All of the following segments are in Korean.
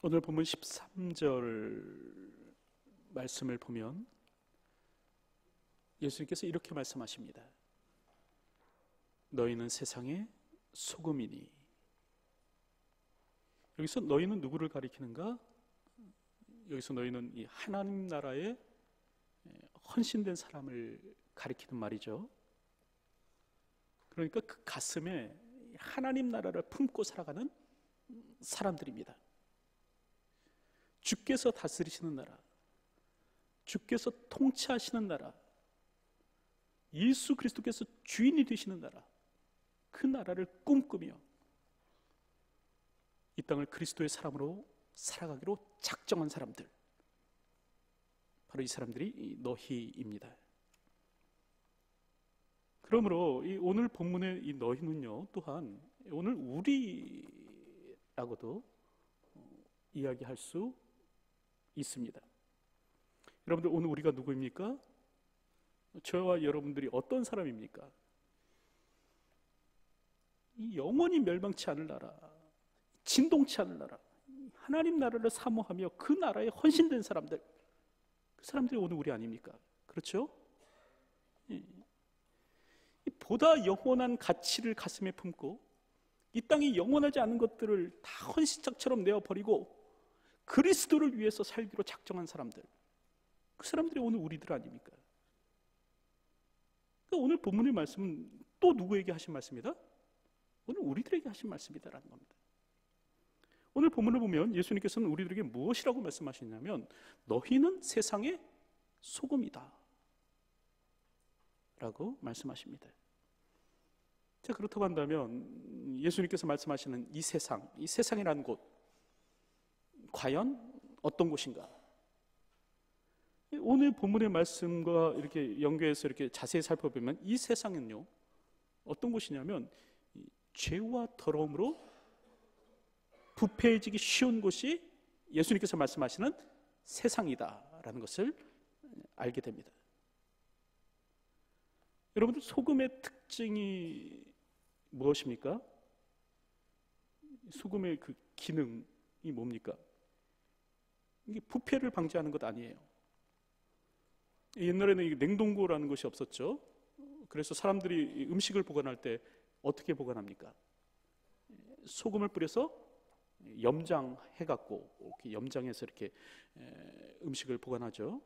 오늘 본문 13절 말씀을 보면 예수님께서 이렇게 말씀하십니다. 너희는 세상의 소금이니. 여기서 너희는 누구를 가리키는가? 여기서 너희는 이 하나님 나라에 헌신된 사람을 가리키는 말이죠. 그러니까 그 가슴에 하나님 나라를 품고 살아가는 사람들입니다. 주께서 다스리시는 나라, 주께서 통치하시는 나라, 예수 그리스도께서 주인이 되시는 나라, 그 나라를 꿈꾸며 이 땅을 그리스도의 사람으로 살아가기로 작정한 사람들, 바로 이 사람들이 너희입니다. 그러므로 이 오늘 본문의 이 너희는요, 또한 오늘 우리라고도 이야기할 수 있습니다. 여러분들, 오늘 우리가 누구입니까? 저와 여러분들이 어떤 사람입니까? 이 영원히 멸망치 않을 나라, 진동치 않을 나라, 하나님 나라를 사모하며 그 나라에 헌신된 사람들, 그 사람들이 오늘 우리 아닙니까? 그렇죠? 보다 영원한 가치를 가슴에 품고 이 땅에 영원하지 않은 것들을 다 헌신짝처럼 내어버리고 그리스도를 위해서 살기로 작정한 사람들, 그 사람들이 오늘 우리들 아닙니까? 그러니까 오늘 본문의 말씀은 또 누구에게 하신 말씀이다? 오늘 우리들에게 하신 말씀이다라는 겁니다. 오늘 본문을 보면 예수님께서는 우리들에게 무엇이라고 말씀하시냐면 너희는 세상의 소금이다 라고 말씀하십니다. 자, 그렇다고 한다면 예수님께서 말씀하시는 이 세상이라는 곳, 과연 어떤 곳인가? 오늘 본문의 말씀과 이렇게 연계해서 이렇게 자세히 살펴보면 이 세상은요, 어떤 곳이냐면 죄와 더러움으로 부패해지기 쉬운 곳이 예수님께서 말씀하시는 세상이다라는 것을 알게 됩니다. 여러분들, 소금의 특징이 무엇입니까? 소금의 그 기능이 뭡니까? 이게 부패를 방지하는 것 아니에요. 옛날에는 냉동고라는 것이 없었죠. 그래서 사람들이 음식을 보관할 때 어떻게 보관합니까? 소금을 뿌려서 염장해갖고 이렇게 염장해서 이렇게 음식을 보관하죠.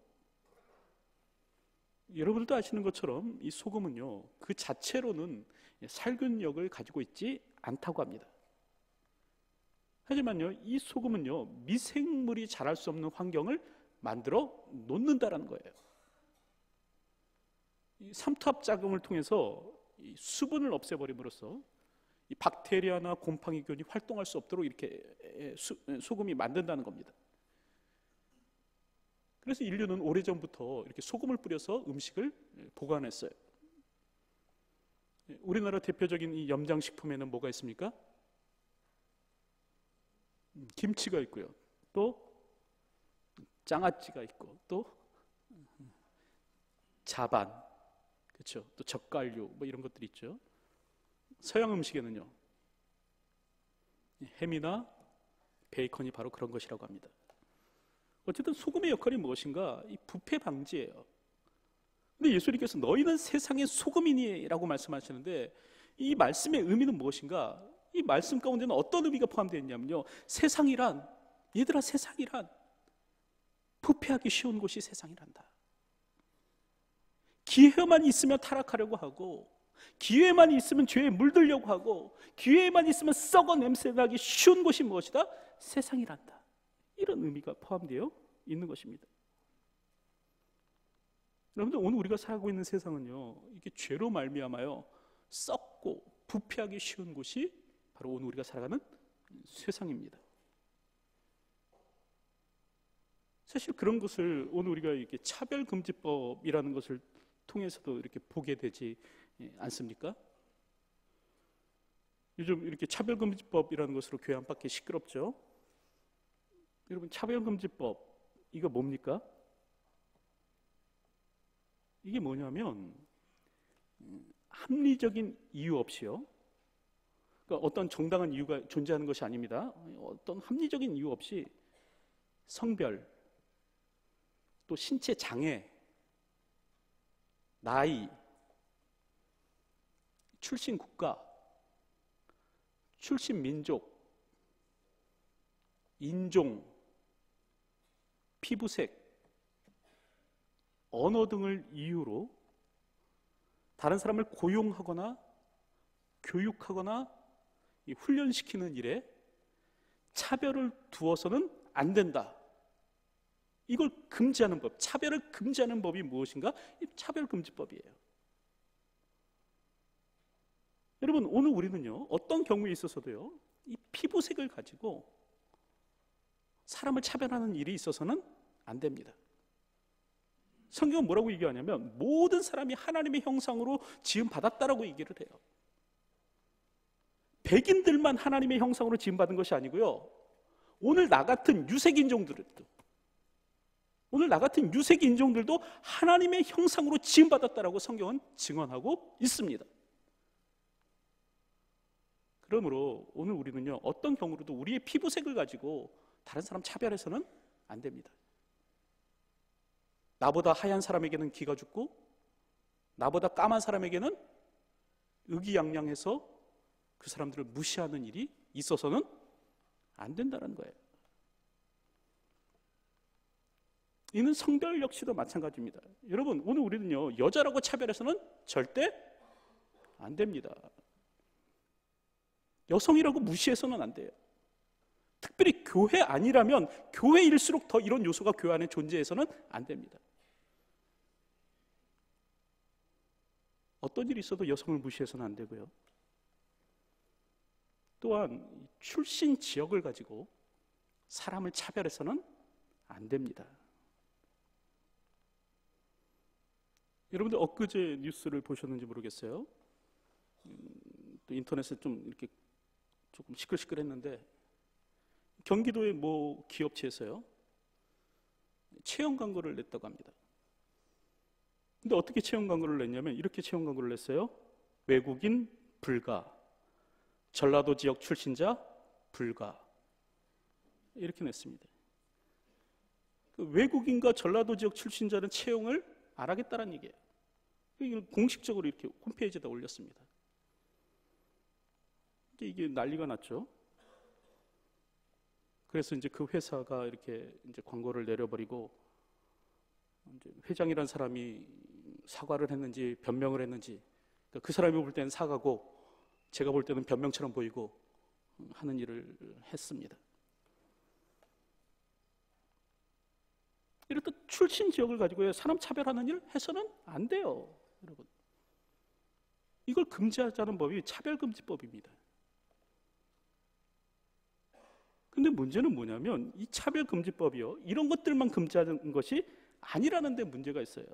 여러분들도 아시는 것처럼 이 소금은요, 그 자체로는 살균력을 가지고 있지 않다고 합니다. 하지만요, 이 소금은요, 미생물이 자랄 수 없는 환경을 만들어 놓는다라는 거예요. 이 삼투압 작용을 통해서 이 수분을 없애버림으로써 이 박테리아나 곰팡이균이 활동할 수 없도록 이렇게 소금이 만든다는 겁니다. 그래서 인류는 오래전부터 이렇게 소금을 뿌려서 음식을 보관했어요. 우리나라 대표적인 이 염장식품에는 뭐가 있습니까? 김치가 있고요. 또 장아찌가 있고, 또 자반, 그렇죠? 또 젓갈류, 뭐 이런 것들이 있죠. 서양 음식에는요, 햄이나 베이컨이 바로 그런 것이라고 합니다. 어쨌든 소금의 역할이 무엇인가? 이 부패 방지예요. 근데 예수님께서 너희는 세상의 소금이니라고 말씀하시는데 이 말씀의 의미는 무엇인가? 이 말씀 가운데는 어떤 의미가 포함되어 있냐면요, 세상이란, 얘들아, 세상이란 부패하기 쉬운 곳이 세상이란다. 기회만 있으면 타락하려고 하고, 기회만 있으면 죄에 물들려고 하고, 기회만 있으면 썩어 냄새나기 쉬운 곳이 무엇이다? 세상이란다. 이런 의미가 포함되어 있는 것입니다. 여러분들, 오늘 우리가 살고 있는 세상은요, 이게 죄로 말미암아요 썩고 부패하기 쉬운 곳이 바로 오늘 우리가 살아가는 세상입니다. 사실 그런 것을 오늘 우리가 이렇게 차별금지법이라는 것을 통해서도 이렇게 보게 되지 않습니까? 요즘 이렇게 차별금지법이라는 것으로 교회 안팎이 시끄럽죠. 여러분, 차별금지법, 이거 뭡니까? 이게 뭐냐면 합리적인 이유 없이요, 그러니까 어떤 정당한 이유가 존재하는 것이 아닙니다. 어떤 합리적인 이유 없이 성별, 또 신체 장애, 나이, 출신 국가, 출신 민족, 인종, 피부색, 언어 등을 이유로 다른 사람을 고용하거나 교육하거나 훈련시키는 일에 차별을 두어서는 안 된다. 이걸 금지하는 법, 차별을 금지하는 법이 무엇인가? 이 차별금지법이에요. 여러분, 오늘 우리는요, 어떤 경우에 있어서도요, 이 피부색을 가지고 사람을 차별하는 일이 있어서는 안 됩니다. 성경은 뭐라고 얘기하냐면 모든 사람이 하나님의 형상으로 지음받았다라고 얘기를 해요. 백인들만 하나님의 형상으로 지음받은 것이 아니고요, 오늘 나 같은 유색인종들도 하나님의 형상으로 지음받았다라고 성경은 증언하고 있습니다. 그러므로 오늘 우리는요, 어떤 경우로도 우리의 피부색을 가지고 다른 사람 차별해서는 안 됩니다. 나보다 하얀 사람에게는 기가 죽고 나보다 까만 사람에게는 의기양양해서 그 사람들을 무시하는 일이 있어서는 안 된다는 거예요. 이는 성별 역시도 마찬가지입니다. 여러분, 오늘 우리는요, 여자라고 차별해서는 절대 안 됩니다. 여성이라고 무시해서는 안 돼요. 특별히 교회 아니라면 교회일수록 더 이런 요소가 교회 안에 존재해서는 안 됩니다. 어떤 일이 있어도 여성을 무시해서는 안 되고요. 또한 출신 지역을 가지고 사람을 차별해서는 안 됩니다. 여러분들 엊그제 뉴스를 보셨는지 모르겠어요. 또 인터넷에 좀 이렇게 조금 시끌시끌했는데 경기도의 모 기업체에서요, 채용 광고를 냈다고 합니다. 근데 어떻게 채용 광고를 냈냐면 이렇게 채용 광고를 냈어요. 외국인 불가, 전라도 지역 출신자 불가, 이렇게 냈습니다. 그 외국인과 전라도 지역 출신자는 채용을 안 하겠다는 얘기예요. 이걸 공식적으로 이렇게 홈페이지에다 올렸습니다. 이게 난리가 났죠. 그래서 이제 그 회사가 이렇게 이제 광고를 내려버리고, 이제 회장이란 사람이 사과를 했는지 변명을 했는지, 그러니까 그 사람이 볼 때는 사과고 제가 볼 때는 변명처럼 보이고 하는 일을 했습니다. 이렇듯 출신 지역을 가지고 사람 차별하는 일 해서는 안 돼요, 여러분. 이걸 금지하자는 법이 차별금지법입니다. 근데 문제는 뭐냐면 이 차별금지법이요, 이런 것들만 금지하는 것이 아니라는 데 문제가 있어요.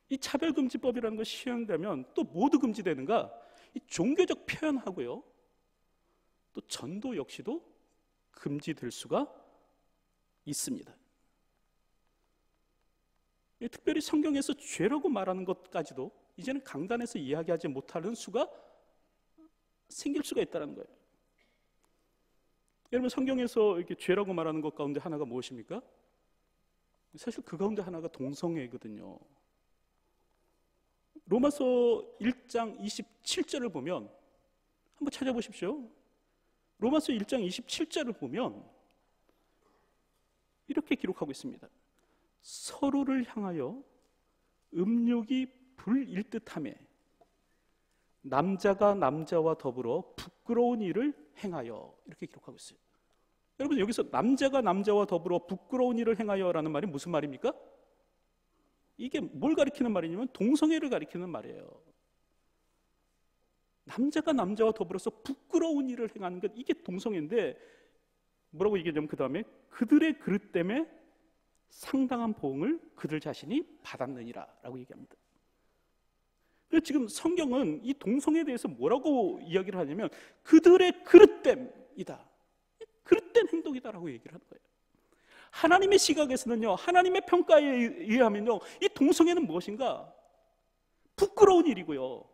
이 차별금지법이라는 것이 시행되면 또 모두 금지되는가? 이 종교적 표현하고요, 또 전도 역시도 금지될 수가 있습니다. 특별히 성경에서 죄라고 말하는 것까지도 이제는 강단에서 이야기하지 못하는 수가 생길 수가 있다는 거예요. 여러분, 성경에서 이렇게 죄라고 말하는 것 가운데 하나가 무엇입니까? 사실 그 가운데 하나가 동성애거든요. 로마서 1장 27절을 보면, 한번 찾아보십시오. 로마서 1장 27절을 보면 이렇게 기록하고 있습니다. 서로를 향하여 음욕이 불일 듯하며 남자가 남자와 더불어 부끄러운 일을 행하여, 이렇게 기록하고 있어요. 여러분, 여기서 남자가 남자와 더불어 부끄러운 일을 행하여라는 말이 무슨 말입니까? 이게 뭘 가리키는 말이냐면 동성애를 가리키는 말이에요. 남자가 남자와 더불어서 부끄러운 일을 행하는 것, 이게 동성애인데 뭐라고 얘기하냐면 그 다음에 그들의 그릇 때문에 상당한 보응을 그들 자신이 받았느니라 라고 얘기합니다. 그래서 지금 성경은 이 동성애에 대해서 뭐라고 이야기를 하냐면 그들의 그릇됨이다, 그릇된 행동이다라고 얘기를 하는 거예요. 하나님의 시각에서는요, 하나님의 평가에 의하면요, 이 동성애는 무엇인가? 부끄러운 일이고요,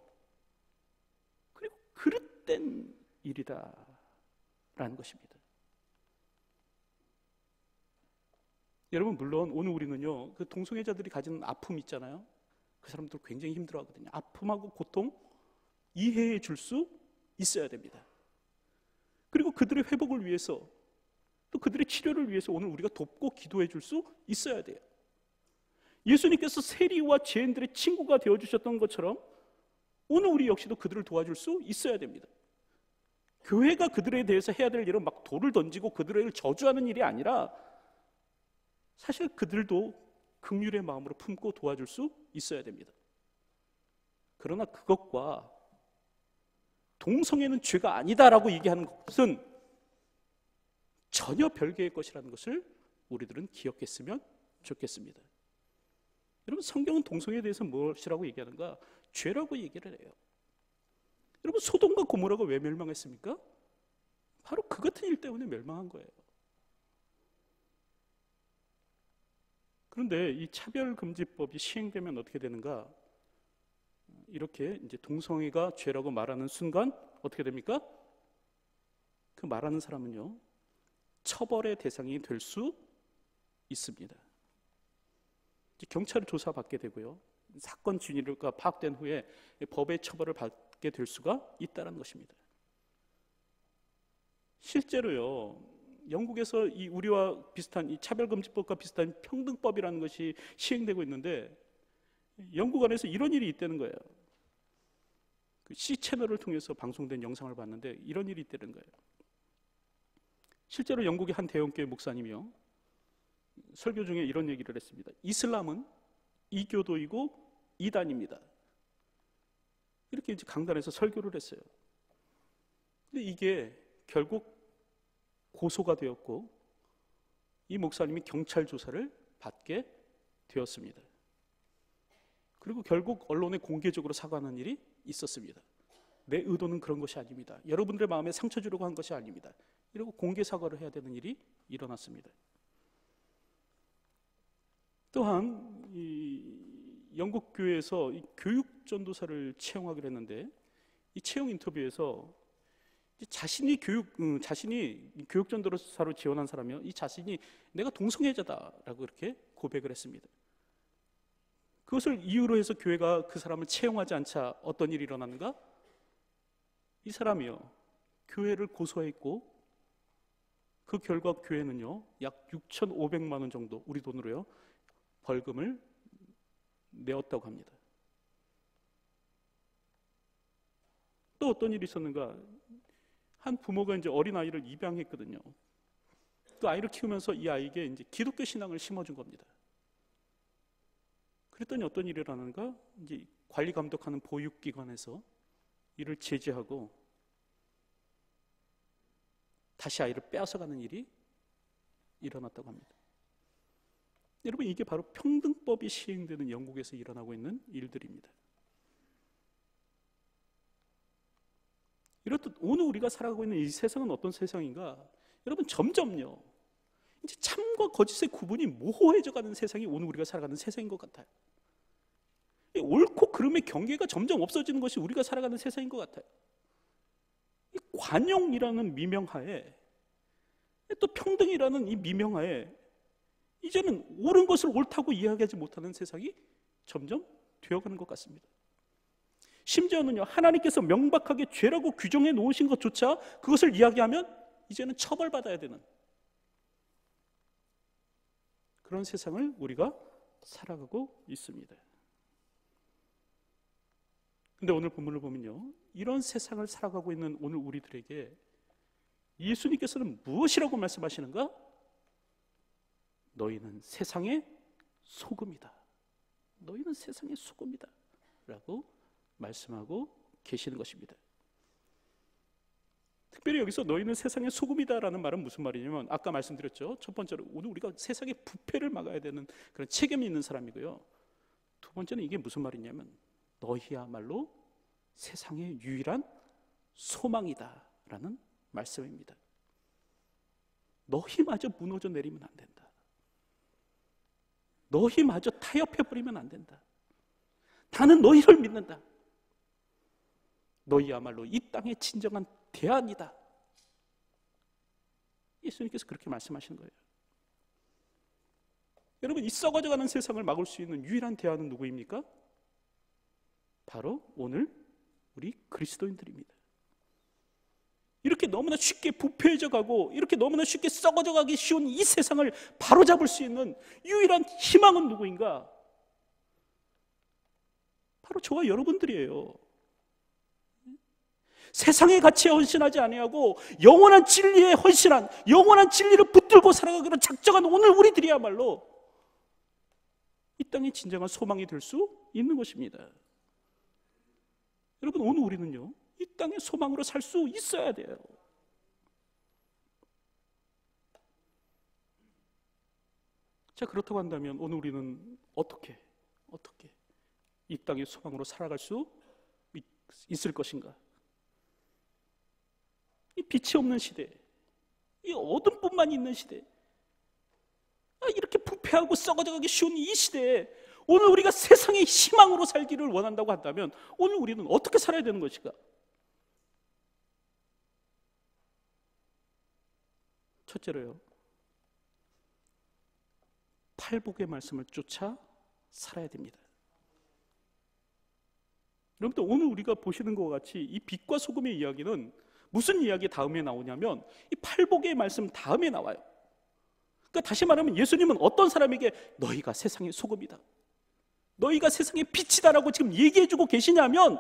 그리고 그릇된 일이다 라는 것입니다. 여러분, 물론 오늘 우리는요, 그 동성애자들이 가지는 아픔 있잖아요. 그 사람들 굉장히 힘들어하거든요. 아픔하고 고통 이해해 줄 수 있어야 됩니다. 그리고 그들의 회복을 위해서, 또 그들의 치료를 위해서 오늘 우리가 돕고 기도해 줄 수 있어야 돼요. 예수님께서 세리와 죄인들의 친구가 되어주셨던 것처럼 오늘 우리 역시도 그들을 도와줄 수 있어야 됩니다. 교회가 그들에 대해서 해야 될 일은 막 돌을 던지고 그들을 저주하는 일이 아니라 사실 그들도 긍휼의 마음으로 품고 도와줄 수 있어야 됩니다. 그러나 그것과 동성애는 죄가 아니다라고 얘기하는 것은 전혀 별개의 것이라는 것을 우리들은 기억했으면 좋겠습니다. 여러분, 성경은 동성애에 대해서 무엇이라고 얘기하는가? 죄라고 얘기를 해요. 여러분, 소돔과 고모라가 왜 멸망했습니까? 바로 그 같은 일 때문에 멸망한 거예요. 그런데 이 차별금지법이 시행되면 어떻게 되는가? 이렇게 이제 동성애가 죄라고 말하는 순간 어떻게 됩니까? 그 말하는 사람은요, 처벌의 대상이 될 수 있습니다. 경찰이 조사받게 되고요, 사건 진위가 파악된 후에 법의 처벌을 받게 될 수가 있다는 것입니다. 실제로요, 영국에서 이 우리와 비슷한 이 차별금지법과 비슷한 평등법이라는 것이 시행되고 있는데, 영국 안에서 이런 일이 있다는 거예요. 그 C 채널을 통해서 방송된 영상을 봤는데 이런 일이 있다는 거예요. 실제로 영국의 한 대형교회 목사님이요, 설교 중에 이런 얘기를 했습니다. 이슬람은 이교도이고 이단입니다. 이렇게 이제 강단에서 설교를 했어요. 근데 이게 결국 고소가 되었고 이 목사님이 경찰 조사를 받게 되었습니다. 그리고 결국 언론에 공개적으로 사과하는 일이 있었습니다. 내 의도는 그런 것이 아닙니다. 여러분들의 마음에 상처 주려고 한 것이 아닙니다. 이러고 공개 사과를 해야 되는 일이 일어났습니다. 또한 이 영국 교회에서 이 교육 전도사를 채용하기로 했는데, 이 채용 인터뷰에서 자신이 교육 전도사로 지원한 사람이요, 이 자신이 내가 동성애자다라고 이렇게 고백을 했습니다. 그것을 이유로 해서 교회가 그 사람을 채용하지 않자 어떤 일이 일어났는가? 이 사람이요, 교회를 고소했고 그 결과 교회는요 약 6,500만 원 정도 우리 돈으로요 벌금을 내었다고 합니다. 또 어떤 일이 있었는가? 한 부모가 이제 어린 아이를 입양했거든요. 그 아이를 키우면서 이 아이에게 이제 기독교 신앙을 심어준 겁니다. 그랬더니 어떤 일이 일어나는가? 이제 관리 감독하는 보육기관에서 이를 제지하고 다시 아이를 빼앗아가는 일이 일어났다고 합니다. 여러분, 이게 바로 평등법이 시행되는 영국에서 일어나고 있는 일들입니다. 이렇듯 오늘 우리가 살아가고 있는 이 세상은 어떤 세상인가? 여러분, 점점요 이제 참과 거짓의 구분이 모호해져가는 세상이 오늘 우리가 살아가는 세상인 것 같아요. 옳고 그름의 경계가 점점 없어지는 것이 우리가 살아가는 세상인 것 같아요. 이 관용이라는 미명하에, 또 평등이라는 이 미명하에 이제는 옳은 것을 옳다고 이야기하지 못하는 세상이 점점 되어가는 것 같습니다. 심지어는요, 하나님께서 명백하게 죄라고 규정해 놓으신 것조차 그것을 이야기하면 이제는 처벌받아야 되는 그런 세상을 우리가 살아가고 있습니다. 근데 오늘 본문을 보면요, 이런 세상을 살아가고 있는 오늘 우리들에게 예수님께서는 무엇이라고 말씀하시는가? 너희는 세상의 소금이다. 너희는 세상의 소금이다 라고 말씀하고 계시는 것입니다. 특별히 여기서 너희는 세상의 소금이다 라는 말은 무슨 말이냐면, 아까 말씀드렸죠. 첫 번째로 오늘 우리가 세상의 부패를 막아야 되는 그런 책임이 있는 사람이고요. 두 번째는 이게 무슨 말이냐면, 너희야말로 세상의 유일한 소망이다 라는 말씀입니다. 너희마저 무너져 내리면 안 된다. 너희마저 타협해버리면 안 된다. 나는 너희를 믿는다. 너희야말로 이 땅의 진정한 대안이다. 예수님께서 그렇게 말씀하시는 거예요. 여러분, 이 썩어져가는 세상을 막을 수 있는 유일한 대안은 누구입니까? 바로 오늘 우리 그리스도인들입니다. 이렇게 너무나 쉽게 부패해져 가고 이렇게 너무나 쉽게 썩어져 가기 쉬운 이 세상을 바로잡을 수 있는 유일한 희망은 누구인가? 바로 저와 여러분들이에요. 세상의 가치에 헌신하지 아니하고 영원한 진리에 헌신한, 영원한 진리를 붙들고 살아가기로 작정한 오늘 우리들이야말로 이 땅의 진정한 소망이 될 수 있는 것입니다. 여러분, 오늘 우리는요, 이 땅의 소망으로 살 수 있어야 돼요. 자, 그렇다고 한다면 오늘 우리는 어떻게 이 땅의 소망으로 살아갈 수 있을 것인가? 이 빛이 없는 시대, 이 어둠뿐만 있는 시대, 이렇게 부패하고 썩어져가기 쉬운 이 시대에 오늘 우리가 세상의 희망으로 살기를 원한다고 한다면 오늘 우리는 어떻게 살아야 되는 것인가? 첫째로요, 팔복의 말씀을 쫓아 살아야 됩니다. 여러분들, 오늘 우리가 보시는 것 같이 이 빛과 소금의 이야기는 무슨 이야기 다음에 나오냐면 이 팔복의 말씀 다음에 나와요. 그러니까 다시 말하면 예수님은 어떤 사람에게 너희가 세상의 소금이다, 너희가 세상의 빛이다라고 지금 얘기해주고 계시냐면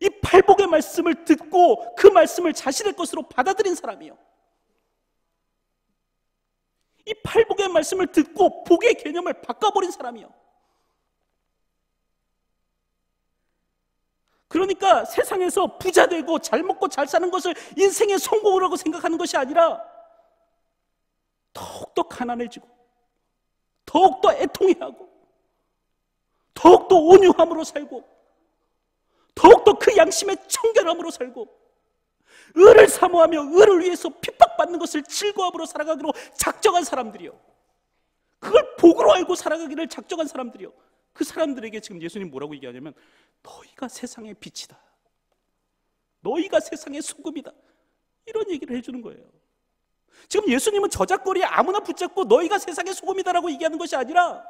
이 팔복의 말씀을 듣고 그 말씀을 자신의 것으로 받아들인 사람이요, 이 팔복의 말씀을 듣고 복의 개념을 바꿔버린 사람이요. 그러니까 세상에서 부자 되고 잘 먹고 잘 사는 것을 인생의 성공이라고 생각하는 것이 아니라 더욱더 가난해지고 더욱더 애통해하고 더욱더 온유함으로 살고 더욱더 그 양심의 청결함으로 살고 의를 사모하며 의를 위해서 핍박받는 것을 즐거움으로 살아가기로 작정한 사람들이요, 그걸 복으로 알고 살아가기를 작정한 사람들이요, 그 사람들에게 지금 예수님 뭐라고 얘기하냐면 너희가 세상의 빛이다, 너희가 세상의 소금이다, 이런 얘기를 해주는 거예요. 지금 예수님은 저작거리에 아무나 붙잡고 너희가 세상의 소금이다라고 얘기하는 것이 아니라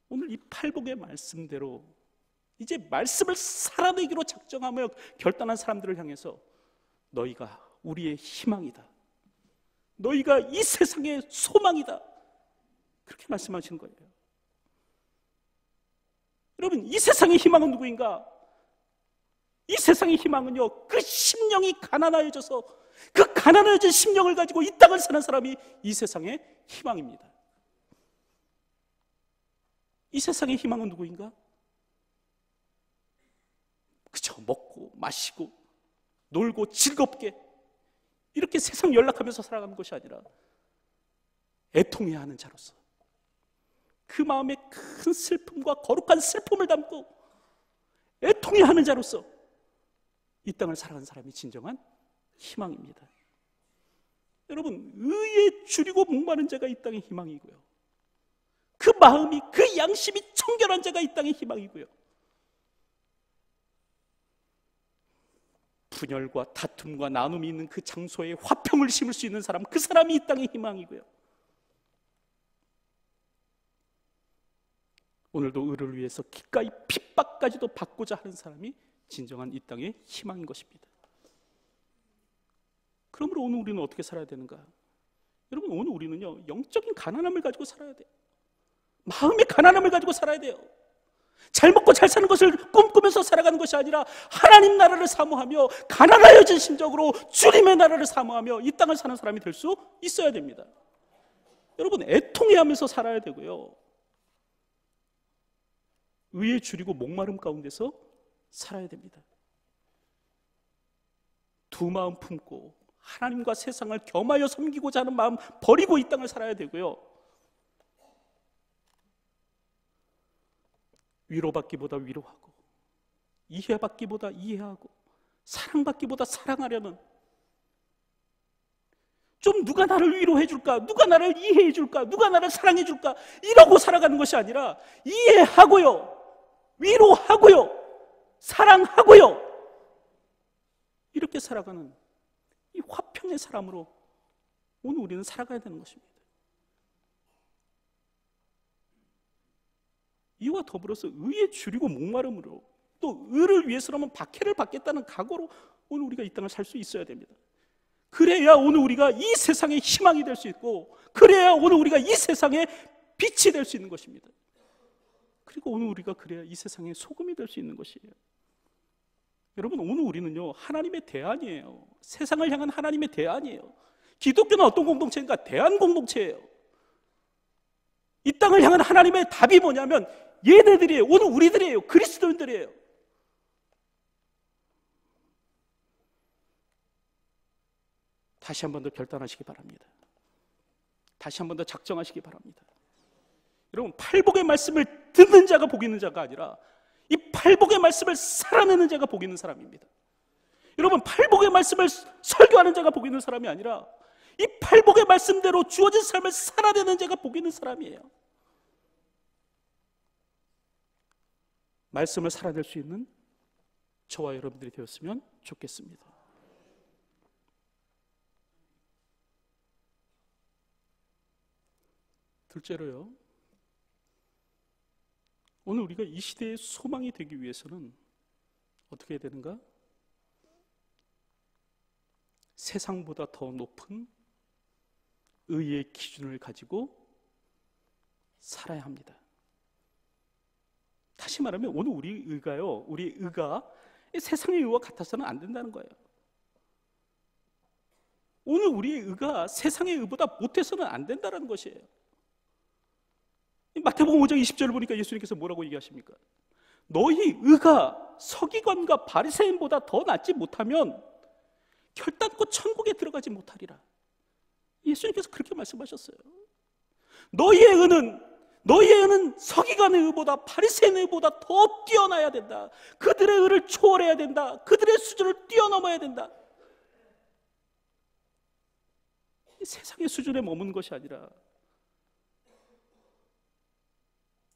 오늘 이 팔복의 말씀대로 이제 말씀을 살아내기로 작정하며 결단한 사람들을 향해서 너희가 우리의 희망이다, 너희가 이 세상의 소망이다, 그렇게 말씀하시는 거예요. 여러분, 이 세상의 희망은 누구인가? 이 세상의 희망은요, 그 심령이 가난해져서 그 가난해진 심령을 가지고 이 땅을 사는 사람이 이 세상의 희망입니다. 이 세상의 희망은 누구인가? 그저 먹고 마시고 놀고 즐겁게 이렇게 세상 연락하면서 살아가는 것이 아니라 애통해야 하는 자로서 그 마음에 큰 슬픔과 거룩한 슬픔을 담고 애통해야 하는 자로서 이 땅을 살아가는 사람이 진정한 희망입니다. 여러분, 의에 줄이고 목마른 자가 이 땅의 희망이고요, 그 마음이, 그 양심이 청결한 자가 이 땅의 희망이고요, 분열과 다툼과 나눔이 있는 그 장소에 화평을 심을 수 있는 사람, 그 사람이 이 땅의 희망이고요, 오늘도 의를 위해서 기꺼이 핍박까지도 받고자 하는 사람이 진정한 이 땅의 희망인 것입니다. 그러므로 오늘 우리는 어떻게 살아야 되는가? 여러분, 오늘 우리는요, 영적인 가난함을 가지고 살아야 돼요. 마음의 가난함을 가지고 살아야 돼요. 잘 먹고 잘 사는 것을 꿈꾸면서 살아가는 것이 아니라 하나님 나라를 사모하며 가난하여진 심적으로 주님의 나라를 사모하며 이 땅을 사는 사람이 될 수 있어야 됩니다. 여러분, 애통해하면서 살아야 되고요, 의에 줄이고 목마름 가운데서 살아야 됩니다. 두 마음 품고 하나님과 세상을 겸하여 섬기고자 하는 마음 버리고 이 땅을 살아야 되고요, 위로받기보다 위로하고 이해받기보다 이해하고 사랑받기보다 사랑하려는, 좀 누가 나를 위로해줄까, 누가 나를 이해해줄까, 누가 나를 사랑해줄까 이러고 살아가는 것이 아니라 이해하고요, 위로하고요, 사랑하고요, 이렇게 살아가는 이 화평의 사람으로 오늘 우리는 살아가야 되는 것입니다. 이와 더불어서 의에 줄이고 목마름으로, 또 의를 위해서라면 박해를 받겠다는 각오로 오늘 우리가 이 땅을 살 수 있어야 됩니다. 그래야 오늘 우리가 이 세상의 희망이 될 수 있고, 그래야 오늘 우리가 이 세상의 빛이 될 수 있는 것입니다. 그리고 오늘 우리가 그래야 이 세상의 소금이 될 수 있는 것이에요. 여러분, 오늘 우리는요, 하나님의 대안이에요. 세상을 향한 하나님의 대안이에요. 기독교는 어떤 공동체인가? 대안 공동체예요. 이 땅을 향한 하나님의 답이 뭐냐면 얘네들이에요. 오늘 우리들이에요. 그리스도인들이에요. 다시 한 번 더 결단하시기 바랍니다. 다시 한 번 더 작정하시기 바랍니다. 여러분, 팔복의 말씀을 듣는 자가 복 있는 자가 아니라 이 팔복의 말씀을 살아내는 자가 복 있는 사람입니다. 여러분, 팔복의 말씀을 설교하는 자가 복 있는 사람이 아니라 이 팔복의 말씀대로 주어진 삶을 살아내는 자가 복 있는 사람이에요. 말씀을 살아낼 수 있는 저와 여러분들이 되었으면 좋겠습니다. 둘째로요, 오늘 우리가 이 시대의 소망이 되기 위해서는 어떻게 해야 되는가? 세상보다 더 높은 의의 기준을 가지고 살아야 합니다. 다시 말하면 오늘 우리 의가 세상의 의와 같아서는 안 된다는 거예요. 오늘 우리의 의가 세상의 의보다 못해서는 안 된다는 것이에요. 마태복음 5장 20절을 보니까 예수님께서 뭐라고 얘기하십니까? 너희 의가 서기관과 바리새인보다 더 낫지 못하면 결단코 천국에 들어가지 못하리라. 예수님께서 그렇게 말씀하셨어요. 너희의 의는 서기관의 의보다 바리새인의 의보다 더 뛰어나야 된다. 그들의 의를 초월해야 된다. 그들의 수준을 뛰어넘어야 된다. 세상의 수준에 머문 것이 아니라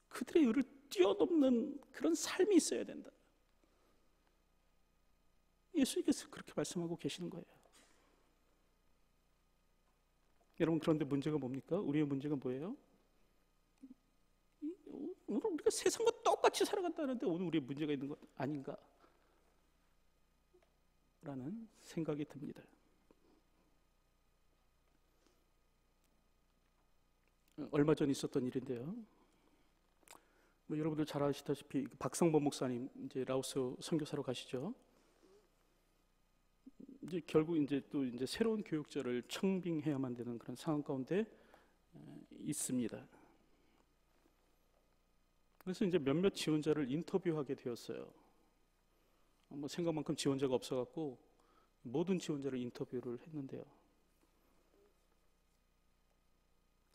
그들의 의를 뛰어넘는 그런 삶이 있어야 된다. 예수님께서 그렇게 말씀하고 계시는 거예요. 여러분, 그런데 문제가 뭡니까? 우리의 문제가 뭐예요? 오늘 우리가 세상과 똑같이 살아간다는데 오늘 우리의 문제가 있는 것 아닌가? 라는 생각이 듭니다. 얼마 전 있었던 일인데요. 여러분들 잘 아시다시피 박성범 목사님 이제 라오스 선교사로 가시죠. 이제 결국 이제 새로운 교육자를 청빙해야만 되는 그런 상황 가운데 있습니다. 그래서 이제 몇몇 지원자를 인터뷰하게 되었어요. 뭐 생각만큼 지원자가 없어갖고 모든 지원자를 인터뷰를 했는데요.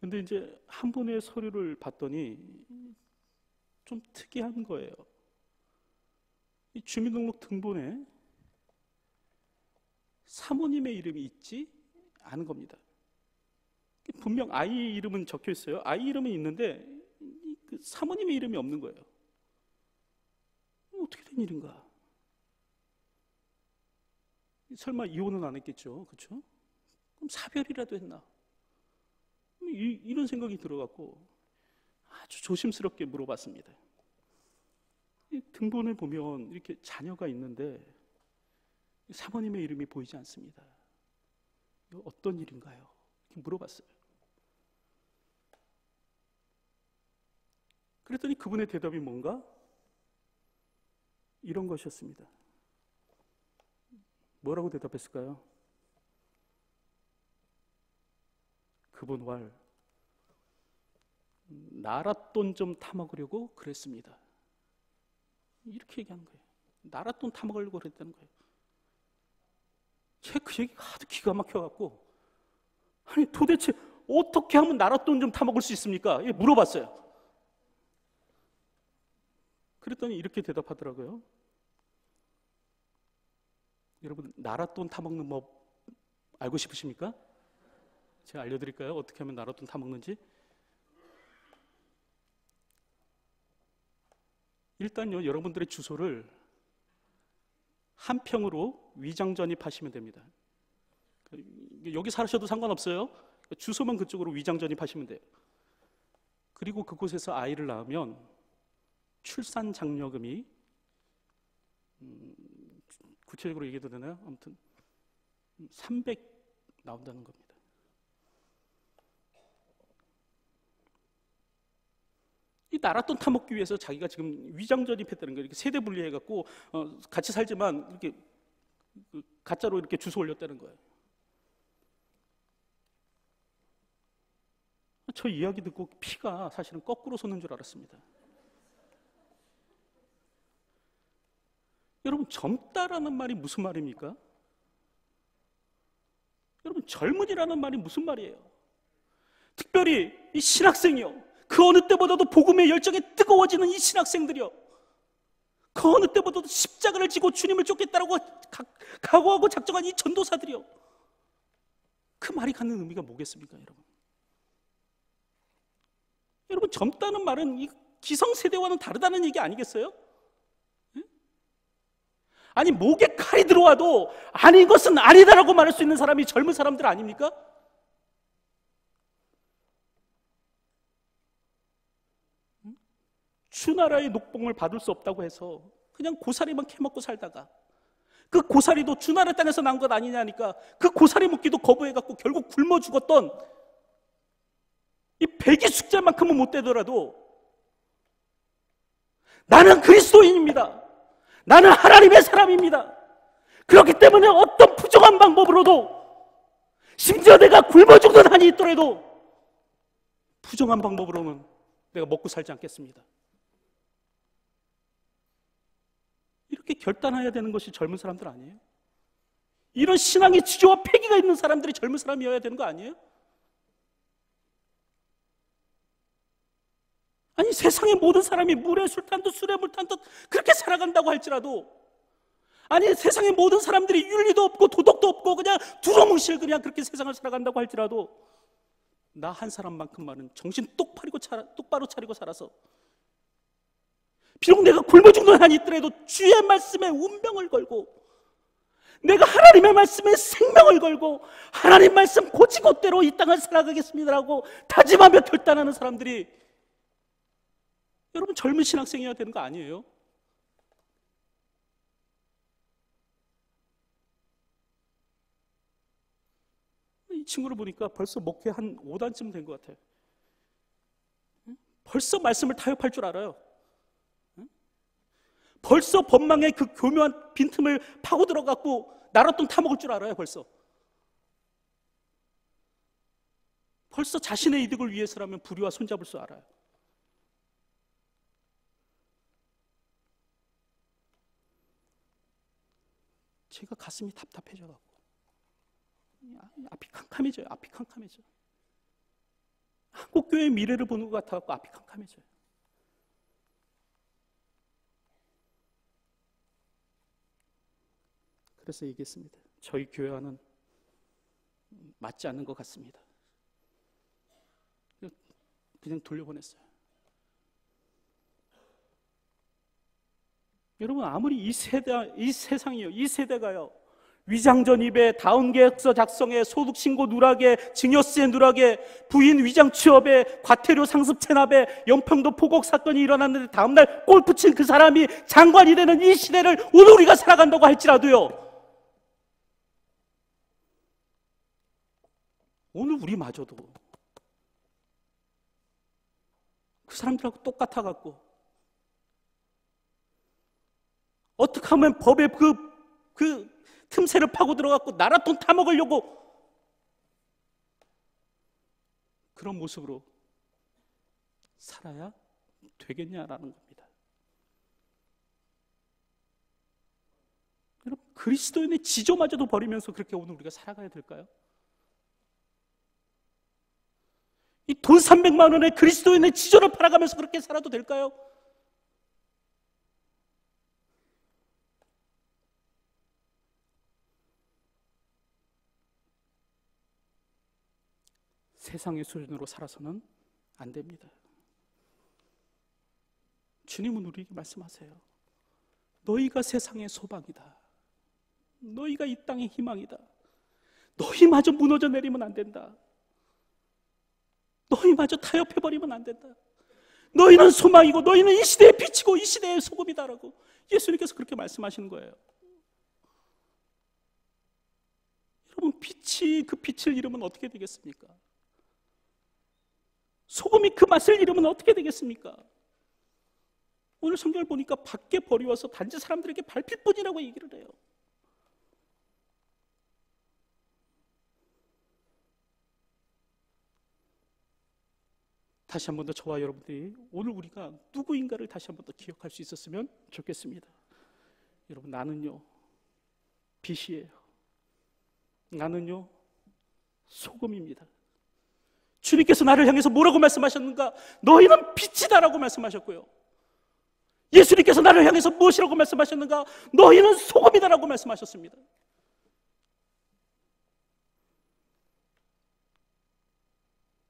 근데 이제 한 분의 서류를 봤더니 좀 특이한 거예요. 이 주민등록 등본에 사모님의 이름이 있지 않은 겁니다. 분명 아이 이름은 적혀 있어요. 아이 이름은 있는데 그 사모님의 이름이 없는 거예요. 어떻게 된 일인가? 설마 이혼은 안 했겠죠, 그렇죠? 그럼 사별이라도 했나? 이런 생각이 들어갖고 아주 조심스럽게 물어봤습니다. 이 등본을 보면 이렇게 자녀가 있는데 사모님의 이름이 보이지 않습니다. 이거 어떤 일인가요? 이렇게 물어봤어요. 그랬더니 그분의 대답이 뭔가 이런 것이었습니다. 뭐라고 대답했을까요? 그분 왈 나라 돈 좀 타먹으려고 그랬습니다. 이렇게 얘기하는 거예요. 나라 돈 타먹으려고 그랬다는 거예요. 제가 그 얘기가 하도 기가 막혀갖고 아니 도대체 어떻게 하면 나라 돈 좀 타먹을 수 있습니까? 물어봤어요. 그랬더니 이렇게 대답하더라고요. 여러분, 나라 돈 타먹는 법 알고 싶으십니까? 제가 알려드릴까요? 어떻게 하면 나라 돈 타먹는지? 일단요, 여러분들의 주소를 한 평으로 위장 전입하시면 됩니다. 여기 사셔도 상관없어요. 주소만 그쪽으로 위장 전입하시면 돼요. 그리고 그곳에서 아이를 낳으면 출산 장려금이 구체적으로 얘기해도 되나요? 아무튼 300 나온다는 겁니다. 이 나랏돈 타먹기 위해서 자기가 지금 위장 전입했다는 거예요. 이렇게 세대 분리해갖고 같이 살지만 이렇게 가짜로 이렇게 주소 올렸다는 거예요. 저 이야기 듣고 피가 사실은 거꾸로 솟는 줄 알았습니다. 여러분, 젊다라는 말이 무슨 말입니까? 여러분, 젊은이라는 말이 무슨 말이에요? 특별히 이 신학생이요, 그 어느 때보다도 복음의 열정에 뜨거워지는 이 신학생들이요, 그 어느 때보다도 십자가를 지고 주님을 쫓겠다라고 각오하고 작정한 이 전도사들이요, 그 말이 갖는 의미가 뭐겠습니까, 여러분? 여러분, 젊다는 말은 이 기성세대와는 다르다는 얘기 아니겠어요? 아니, 목에 칼이 들어와도 아닌 것은 아니다라고 말할 수 있는 사람이 젊은 사람들 아닙니까? 주나라의 녹봉을 받을 수 없다고 해서 그냥 고사리만 캐먹고 살다가 그 고사리도 주나라 땅에서 난 것 아니냐니까 그 고사리 먹기도 거부해갖고 결국 굶어 죽었던 이 백이 숙제만큼은 못 되더라도 나는 그리스도인입니다, 나는 하나님의 사람입니다, 그렇기 때문에 어떤 부정한 방법으로도, 심지어 내가 굶어 죽는 한이 있더라도 부정한 방법으로는 내가 먹고 살지 않겠습니다. 이렇게 결단해야 되는 것이 젊은 사람들 아니에요? 이런 신앙의 지조와 패기가 있는 사람들이 젊은 사람이어야 되는 거 아니에요? 아니, 세상의 모든 사람이 물에 술 탄 듯 술에 물 탄 듯 그렇게 살아간다고 할지라도, 아니, 세상의 모든 사람들이 윤리도 없고 도덕도 없고 그냥 두루뭉실 그냥 그렇게 세상을 살아간다고 할지라도 나 한 사람만큼만은 정신 똑바로 차리고 살아서 비록 내가 굶어 죽는 한이 있더라도 주의 말씀에 운명을 걸고, 내가 하나님의 말씀에 생명을 걸고 하나님 말씀 곧이곧대로 이 땅을 살아가겠습니다라고 다짐하며 결단하는 사람들이 여러분 젊은 신학생이어야 되는 거 아니에요? 이 친구를 보니까 벌써 목회 한 5단쯤 된 것 같아요. 벌써 말씀을 타협할 줄 알아요. 벌써 법망의 그 교묘한 빈틈을 파고 들어갔고 나랏돈 타먹을 줄 알아요. 벌써 자신의 이득을 위해서라면 불의와 손잡을 줄 알아요. 제가 가슴이 답답해져갖고 앞이 캄캄해져요. 한국교회의 미래를 보는 것 같아갖고 앞이 캄캄해져요. 그래서 얘기했습니다. 저희 교회와는 맞지 않는 것 같습니다. 그냥 돌려보냈어요. 여러분, 아무리 이 세상이요, 이 세대가요, 위장전입에, 다운계약서 작성에, 소득신고 누락에, 증여세 누락에, 부인 위장 취업에, 과태료 상습 체납에, 연평도 포곡 사건이 일어났는데 다음날 골프 친 그 사람이 장관이 되는 이 시대를 오늘 우리가 살아간다고 할지라도요, 오늘 우리마저도 그 사람들하고 똑같아갖고 어떻게 하면 법의 그 틈새를 파고 들어갖고 나랏돈 타먹으려고 그런 모습으로 살아야 되겠냐라는 겁니다. 여러분, 그리스도인의 지조마저도 버리면서 그렇게 오늘 우리가 살아가야 될까요? 이 돈 300만 원에 그리스도인의 지조를 팔아가면서 그렇게 살아도 될까요? 세상의 수준으로 살아서는 안 됩니다. 주님은 우리에게 말씀하세요. 너희가 세상의 소망이다. 너희가 이 땅의 희망이다. 너희마저 무너져 내리면 안 된다. 너희마저 타협해버리면 안 된다. 너희는 소망이고 너희는 이 시대의 빛이고 이 시대의 소금이다라고 예수님께서 그렇게 말씀하시는 거예요. 여러분, 빛이 그 빛을 잃으면 어떻게 되겠습니까? 소금이 그 맛을 잃으면 어떻게 되겠습니까? 오늘 성경을 보니까 밖에 버리워서 단지 사람들에게 밟힐 뿐이라고 얘기를 해요. 다시 한 번 더 저와 여러분들이 오늘 우리가 누구인가를 다시 한 번 더 기억할 수 있었으면 좋겠습니다. 여러분, 나는요 빛이에요. 나는요 소금입니다. 주님께서 나를 향해서 뭐라고 말씀하셨는가? 너희는 빛이다라고 말씀하셨고요, 예수님께서 나를 향해서 무엇이라고 말씀하셨는가? 너희는 소금이다라고 말씀하셨습니다.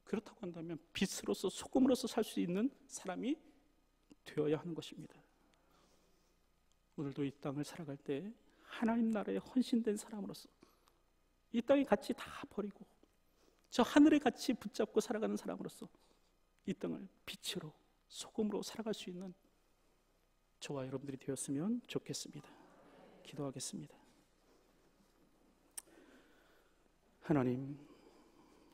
그렇다고 한다면 빛으로서 소금으로서 살 수 있는 사람이 되어야 하는 것입니다. 오늘도 이 땅을 살아갈 때 하나님 나라에 헌신된 사람으로서 이 땅의 가치 다 버리고 저 하늘의 가치 붙잡고 살아가는 사람으로서 이 땅을 빛으로 소금으로 살아갈 수 있는 저와 여러분들이 되었으면 좋겠습니다. 기도하겠습니다. 하나님,